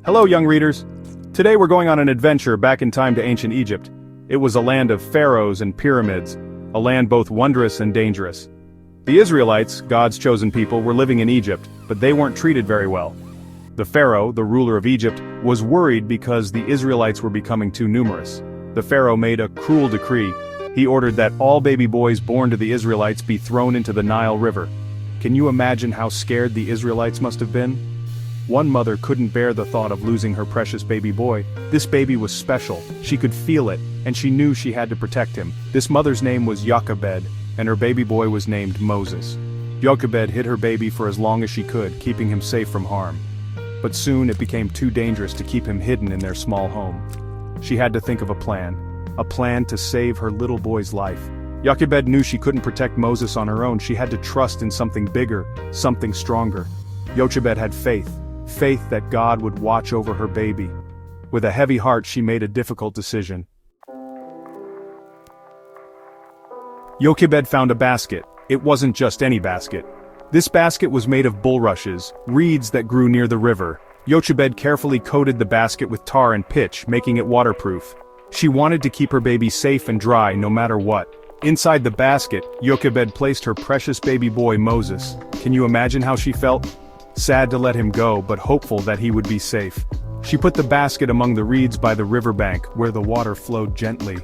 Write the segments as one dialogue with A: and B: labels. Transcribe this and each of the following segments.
A: Hello, young readers. Today we're going on an adventure back in time to ancient Egypt. It was a land of pharaohs and pyramids, a land both wondrous and dangerous. The Israelites, God's chosen people, were living in Egypt, but they weren't treated very well. The pharaoh, the ruler of Egypt, was worried because the Israelites were becoming too numerous. The pharaoh made a cruel decree. He ordered that all baby boys born to the Israelites be thrown into the Nile River. Can you imagine how scared the Israelites must have been? One mother couldn't bear the thought of losing her precious baby boy. This baby was special, she could feel it, and she knew she had to protect him. This mother's name was Jochebed, and her baby boy was named Moses. Jochebed hid her baby for as long as she could, keeping him safe from harm. But soon it became too dangerous to keep him hidden in their small home. She had to think of a plan to save her little boy's life. Jochebed knew she couldn't protect Moses on her own. She had to trust in something bigger, something stronger. Jochebed had faith that God would watch over her baby. With a heavy heart, she made a difficult decision. Jochebed found a basket. It wasn't just any basket. This basket was made of bulrushes, reeds that grew near the river. Jochebed carefully coated the basket with tar and pitch, making it waterproof. She wanted to keep her baby safe and dry no matter what. Inside the basket, Jochebed placed her precious baby boy Moses. Can you imagine how she felt? Sad to let him go, but hopeful that he would be safe. She put the basket among the reeds by the riverbank, where the water flowed gently.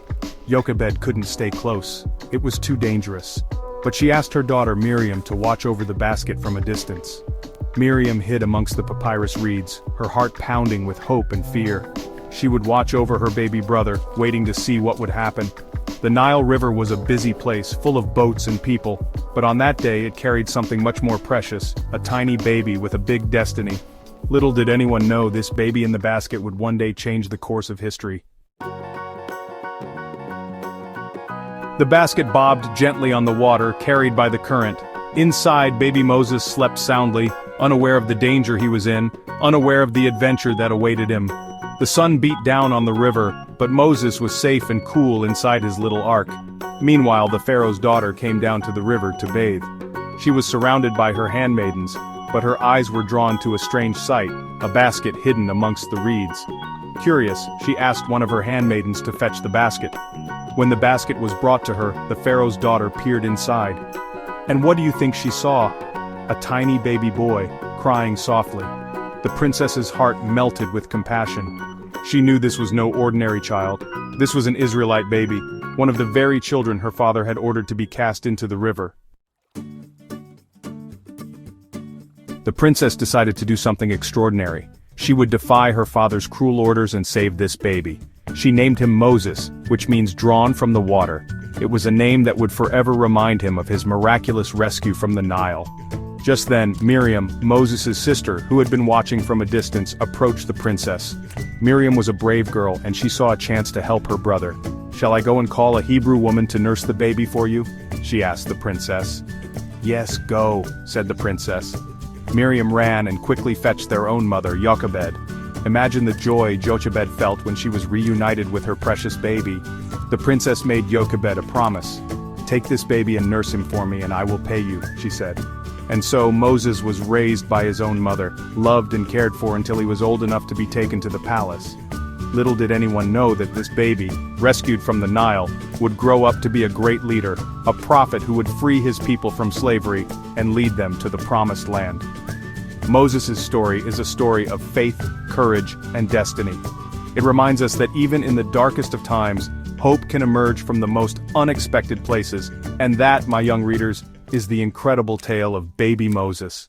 A: Jochebed couldn't stay close. It was too dangerous. But she asked her daughter Miriam to watch over the basket from a distance. Miriam hid amongst the papyrus reeds, her heart pounding with hope and fear. She would watch over her baby brother, waiting to see what would happen. The Nile River was a busy place, full of boats and people, but on that day it carried something much more precious, a tiny baby with a big destiny. Little did anyone know this baby in the basket would one day change the course of history. The basket bobbed gently on the water, carried by the current. Inside, baby Moses slept soundly, unaware of the danger he was in, unaware of the adventure that awaited him. The sun beat down on the river, but Moses was safe and cool inside his little ark. Meanwhile, the pharaoh's daughter came down to the river to bathe. She was surrounded by her handmaidens, but her eyes were drawn to a strange sight, a basket hidden amongst the reeds. Curious, she asked one of her handmaidens to fetch the basket. When the basket was brought to her, the pharaoh's daughter peered inside. And what do you think she saw? A tiny baby boy, crying softly. The princess's heart melted with compassion. She knew this was no ordinary child. This was an Israelite baby, one of the very children her father had ordered to be cast into the river. The princess decided to do something extraordinary. She would defy her father's cruel orders and save this baby. She named him Moses, which means drawn from the water. It was a name that would forever remind him of his miraculous rescue from the Nile. Just then, Miriam, Moses' sister, who had been watching from a distance, approached the princess. Miriam was a brave girl, and she saw a chance to help her brother. "Shall I go and call a Hebrew woman to nurse the baby for you?" she asked the princess. "Yes, go," said the princess. Miriam ran and quickly fetched their own mother, Jochebed. Imagine the joy Jochebed felt when she was reunited with her precious baby. The princess made Jochebed a promise. "Take this baby and nurse him for me, and I will pay you," she said. And so Moses was raised by his own mother, loved and cared for until he was old enough to be taken to the palace. Little did anyone know that this baby, rescued from the Nile, would grow up to be a great leader, a prophet who would free his people from slavery and lead them to the promised land. Moses' story is a story of faith, courage, and destiny. It reminds us that even in the darkest of times, hope can emerge from the most unexpected places, and that, my young readers, is the incredible tale of baby Moses.